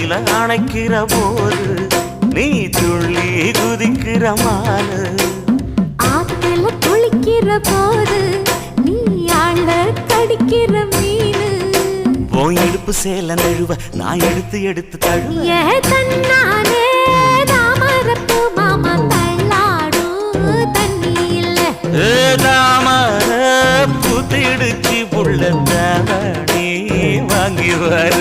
தண்ணியில அணைக்கிற போது நீ துள்ளி குதிக்கிற மானு. ஆத்துல குளிக்கிற போது நீ ஆள கடிக்கிற மீனு. உன் இடுப்பு சேல நழுவ நான் எடுத்து எடுத்து தழுவ. ஏ தன்னானே தாமரப்பு மாமா தள்ளாடும் தண்ணியில. தாமர புத்திடுச்சு புள்ள தாவணி வாங்கி வர.